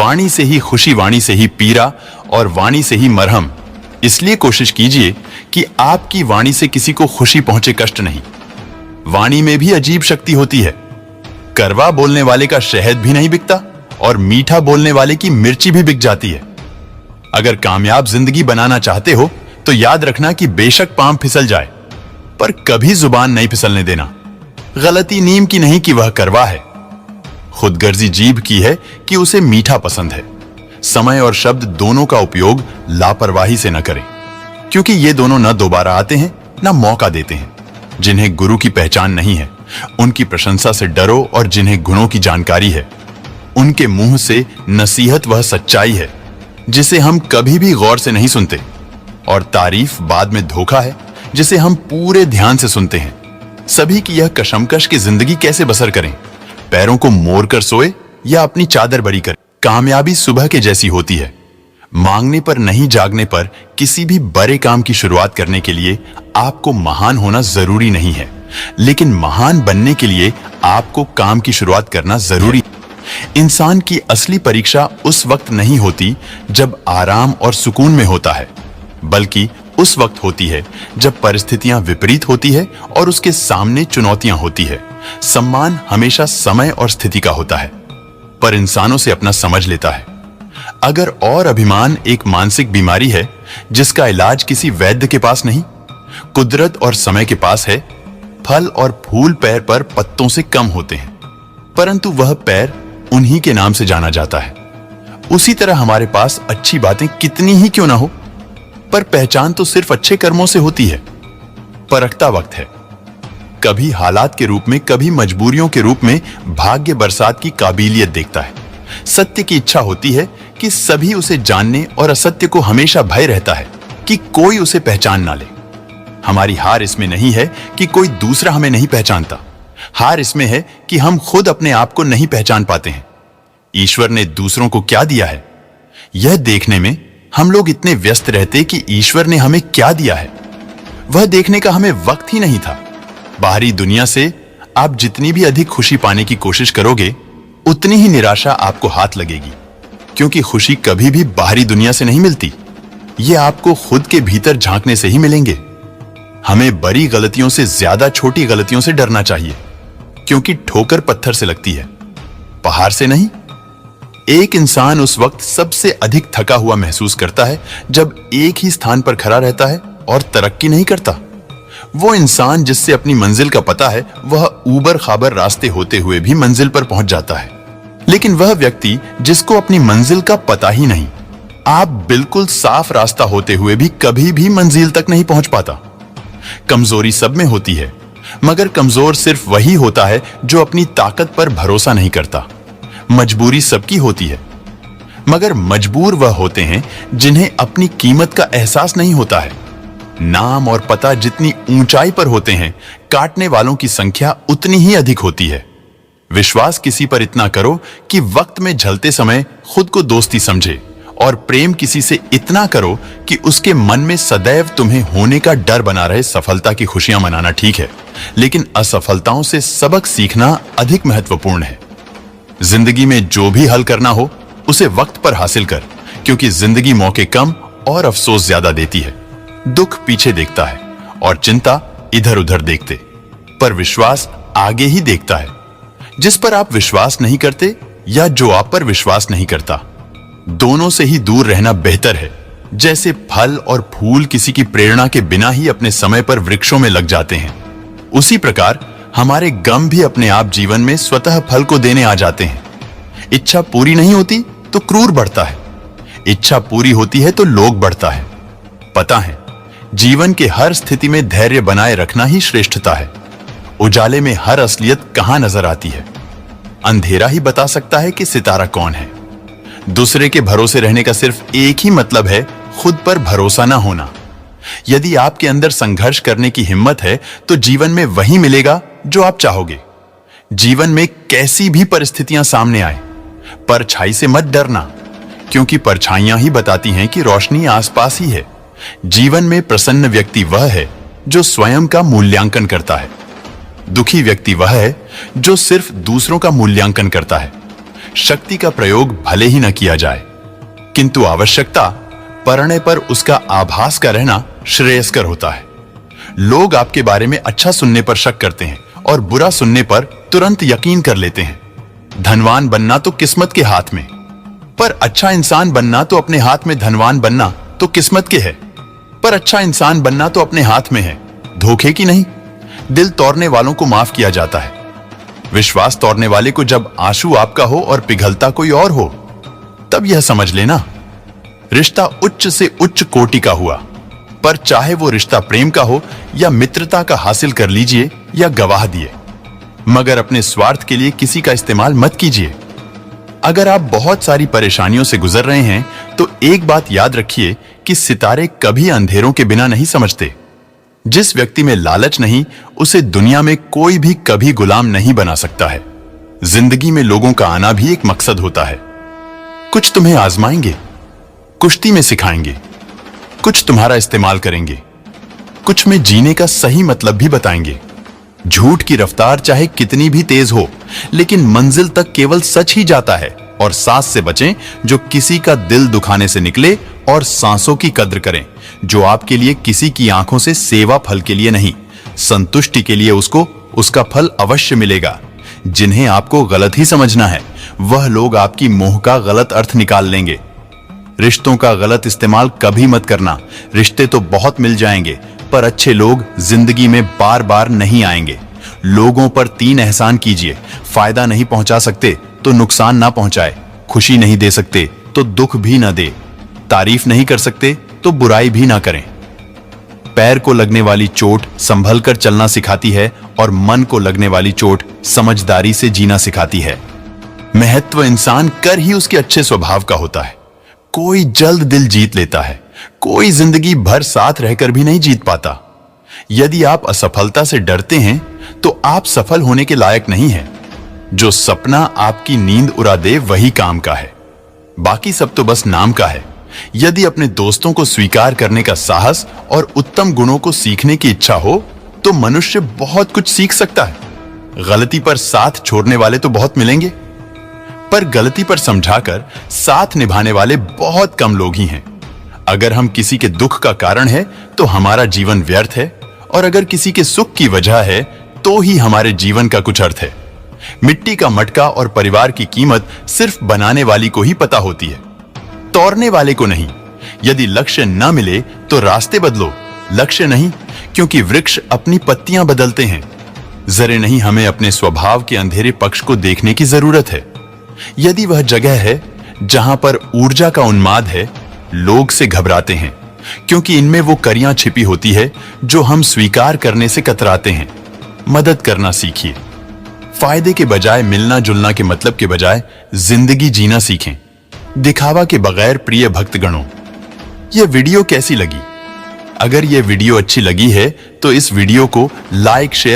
वाणी से ही खुशी, वाणी से ही पीरा और वाणी से ही मरहम। इसलिए कोशिश कीजिए कि आपकी वाणी से किसी को खुशी पहुंचे, कष्ट नहीं। वाणी में भी अजीब शक्ति होती है। कड़वा बोलने वाले का शहद भी नहीं बिकता और मीठा बोलने वाले की मिर्ची भी बिक जाती है। अगर कामयाब जिंदगी बनाना चाहते हो तो याद रखना कि बेशक पांव फिसल जाए, पर कभी जुबान नहीं फिसलने देना। गलती नीम की नहीं कि वह कड़वा है, खुदगर्जी जीभ की है कि उसे मीठा पसंद है। समय और शब्द दोनों का उपयोग लापरवाही से न करें, क्योंकि ये दोनों न दोबारा आते हैं न मौका देते हैं। जिन्हें गुरु की पहचान नहीं है उनकी प्रशंसा से डरो, और जिन्हें गुणों की जानकारी है उनके मुंह से नसीहत वह सच्चाई है जिसे हम कभी भी गौर से नहीं सुनते, और तारीफ बाद में धोखा है जिसे हम पूरे ध्यान से सुनते हैं। सभी की यह कशमकश की जिंदगी कैसे बसर करें, पैरों को मोड़ कर सोए या अपनी चादर बड़ी करें। कामयाबी सुबह के जैसी होती है, मांगने पर नहीं जागने पर। किसी भी बड़े काम की शुरुआत करने के लिए आपको महान होना जरूरी नहीं है, लेकिन महान बनने के लिए आपको काम की शुरुआत करना जरूरी है। इंसान की असली परीक्षा उस वक्त नहीं होती जब आराम और सुकून में होता है, बल्कि उस वक्त होती है जब परिस्थितियां विपरीत होती है और उसके सामने चुनौतियां होती है। सम्मान हमेशा समय और स्थिति का होता है, पर इंसानों से अपना समझ लेता है। अगर और अभिमान एक मानसिक बीमारी है जिसका इलाज किसी वैद्य के पास नहीं, कुदरत और समय के पास है। फल और फूल पैर पर पत्तों से कम होते हैं, परंतु वह पैर उन्हीं के नाम से जाना जाता है। उसी तरह हमारे पास अच्छी बातें कितनी ही क्यों ना हो, पर पहचान तो सिर्फ अच्छे कर्मों से होती है। परखता वक्त है, कभी हालात के रूप में, कभी मजबूरियों के रूप में भाग्य बरसात की काबिलियत देखता है। सत्य की इच्छा होती है कि सभी उसे जानने, और असत्य को हमेशा भय रहता है कि कोई उसे पहचान ना ले। हमारी हार इसमें नहीं है कि कोई दूसरा हमें नहीं पहचानता, हार इसमें है कि हम खुद अपने आप को नहीं पहचान पाते हैं। ईश्वर ने दूसरों को क्या दिया है, यह देखने में हम लोग इतने व्यस्त रहते कि ईश्वर ने हमें क्या दिया है वह देखने का हमें वक्त ही नहीं था। बाहरी दुनिया से आप जितनी भी अधिक खुशी पाने की कोशिश करोगे, उतनी ही निराशा आपको हाथ लगेगी, क्योंकि खुशी कभी भी बाहरी दुनिया से नहीं मिलती। ये आपको खुद के भीतर झांकने से ही मिलेंगे। हमें बड़ी गलतियों से ज्यादा छोटी गलतियों से डरना चाहिए, क्योंकि ठोकर पत्थर से लगती है, पहाड़ से नहीं। एक इंसान उस वक्त सबसे अधिक थका हुआ महसूस करता है जब एक ही स्थान पर खड़ा रहता है और तरक्की नहीं करता। वो इंसान जिससे अपनी मंजिल का पता है, वह ऊबर खाबर रास्ते होते हुए भी मंजिल पर पहुंच जाता है। लेकिन वह व्यक्ति जिसको अपनी मंजिल का पता ही नहीं, आप बिल्कुल साफ रास्ता होते हुए भी कभी भी मंजिल तक नहीं पहुंच पाता। कमजोरी सब में होती है, मगर कमजोर सिर्फ वही होता है जो अपनी ताकत पर भरोसा नहीं करता। मजबूरी सबकी होती है, मगर मजबूर वह होते हैं जिन्हें अपनी कीमत का एहसास नहीं होता है। नाम और पता जितनी ऊंचाई पर होते हैं, काटने वालों की संख्या उतनी ही अधिक होती है। विश्वास किसी पर इतना करो कि वक्त में झलते समय खुद को दोस्ती समझे, और प्रेम किसी से इतना करो कि उसके मन में सदैव तुम्हें होने का डर बना रहे। सफलता की खुशियां मनाना ठीक है, लेकिन असफलताओं से सबक सीखना अधिक महत्वपूर्ण है। जिंदगी में जो भी हल करना हो उसे वक्त पर हासिल कर, क्योंकि जिंदगी मौके कम और अफसोस ज्यादा देती है। दुख पीछे देखता है और चिंता इधर उधर देखते, पर विश्वास आगे ही देखता है। जिस पर आप विश्वास नहीं करते या जो आप पर विश्वास नहीं करता, दोनों से ही दूर रहना बेहतर है। जैसे फल और फूल किसी की प्रेरणा के बिना ही अपने समय पर वृक्षों में लग जाते हैं, उसी प्रकार हमारे गम भी अपने आप जीवन में स्वतः फल को देने आ जाते हैं। इच्छा पूरी नहीं होती तो क्रूर बढ़ता है, इच्छा पूरी होती है तो लोग बढ़ता है। पता है, जीवन के हर स्थिति में धैर्य बनाए रखना ही श्रेष्ठता है। उजाले में हर असलियत कहां नजर आती है। अंधेरा ही बता सकता है कि सितारा कौन है। दूसरे के भरोसे रहने का सिर्फ एक ही मतलब है, खुद पर भरोसा ना होना। यदि आपके अंदर संघर्ष करने की हिम्मत है तो जीवन में वही मिलेगा जो आप चाहोगे। जीवन में कैसी भी परिस्थितियां सामने आए, परछाई से मत डरना, क्योंकि परछाइयां ही बताती हैं कि रोशनी आसपास ही है। जीवन में प्रसन्न व्यक्ति वह है जो स्वयं का मूल्यांकन करता है। दुखी व्यक्ति वह है जो सिर्फ दूसरों का मूल्यांकन करता है। शक्ति का प्रयोग भले ही न किया जाए, किंतु आवश्यकता पड़ने पर उसका आभास का रहना श्रेयस्कर होता है। लोग आपके बारे में अच्छा सुनने पर शक करते हैं और बुरा सुनने पर तुरंत यकीन कर लेते हैं। धनवान बनना तो किस्मत के हाथ में, पर अच्छा इंसान बनना तो अपने हाथ में। धनवान बनना तो किस्मत के है, पर अच्छा इंसान बनना तो अपने हाथ में है, धोखे की नहीं। दिल तोड़ने वालों को माफ किया जाता है, विश्वास तोड़ने वाले को जब आंसू आपका हो और पिघलता कोई और हो, तब यह समझ लेना रिश्ता उच्च से उच्च कोटि का हुआ। पर चाहे वो रिश्ता प्रेम का हो या मित्रता का, हासिल कर लीजिए या गवाह दिए, मगर अपने स्वार्थ के लिए किसी का इस्तेमाल मत कीजिए। अगर आप बहुत सारी परेशानियों से गुजर रहे हैं तो एक बात याद रखिए कि सितारे कभी अंधेरों के बिना नहीं समझते। जिस व्यक्ति में लालच नहीं, उसे दुनिया में कोई भी कभी गुलाम नहीं बना सकता है। जिंदगी में लोगों का आना भी एक मकसद होता है। कुछ तुम्हें आजमाएंगे, कुश्ती में सिखाएंगे, कुछ तुम्हारा इस्तेमाल करेंगे, कुछ में जीने का सही मतलब भी बताएंगे। झूठ की रफ्तार चाहे कितनी भी तेज हो, लेकिन मंजिल तक केवल सच ही जाता है। और सांस से बचें जो किसी का दिल दुखाने से निकले, और सांसों की कद्र करें जो आपके लिए किसी की आंखों से सेवा फल के लिए नहीं, संतुष्टि के लिए उसको उसका फल अवश्य मिलेगा। जिन्हें आपको गलत ही समझना है, वह लोग आपकी मोह का गलत अर्थ निकाल लेंगे। रिश्तों का गलत इस्तेमाल कभी मत करना। रिश्ते तो बहुत मिल जाएंगे, पर अच्छे लोग जिंदगी में बार बार नहीं आएंगे। लोगों पर 3 एहसान कीजिए। फायदा नहीं पहुंचा सकते तो नुकसान ना पहुंचाए, खुशी नहीं दे सकते तो दुख भी ना दे, तारीफ नहीं कर सकते तो बुराई भी ना करें। पैर को लगने वाली चोट संभल कर चलना सिखाती है, और मन को लगने वाली चोट समझदारी से जीना सिखाती है। महत्व इंसान कर ही उसके अच्छे स्वभाव का होता है। कोई जल्द दिल जीत लेता है, कोई जिंदगी भर साथ रहकर भी नहीं जीत पाता। यदि आप असफलता से डरते हैं तो आप सफल होने के लायक नहीं हैं। जो सपना आपकी नींद उड़ा दे वही काम का है, बाकी सब तो बस नाम का है। यदि अपने दोस्तों को स्वीकार करने का साहस और उत्तम गुणों को सीखने की इच्छा हो तो मनुष्य बहुत कुछ सीख सकता है। गलती पर साथ छोड़ने वाले तो बहुत मिलेंगे, पर गलती पर समझाकर साथ निभाने वाले बहुत कम लोग ही हैं। अगर हम किसी के दुख का कारण है तो हमारा जीवन व्यर्थ है, और अगर किसी के सुख की वजह है तो ही हमारे जीवन का कुछ अर्थ है। मिट्टी का मटका और परिवार की कीमत सिर्फ बनाने वाली को ही पता होती है, तोड़ने वाले को नहीं। यदि लक्ष्य न मिले तो रास्ते बदलो, लक्ष्य नहीं, क्योंकि वृक्ष अपनी पत्तियां बदलते हैं। जरे नहीं, हमें अपने स्वभाव के अंधेरे पक्ष को देखने की जरूरत है। यदि वह जगह है जहां पर ऊर्जा का उन्माद है, लोग से घबराते हैं, क्योंकि इनमें वो करियां छिपी होती है जो हम स्वीकार करने से कतराते हैं। मदद करना सीखिए। फायदे के बजाय मिलना जुलना के मतलब के बजाय जिंदगी जीना सीखें। दिखावा के बगैर प्रिय भक्तगणों, यह वीडियो कैसी लगी? अगर यह वीडियो अच्छी लगी है तो इस वीडियो को लाइक, शेयर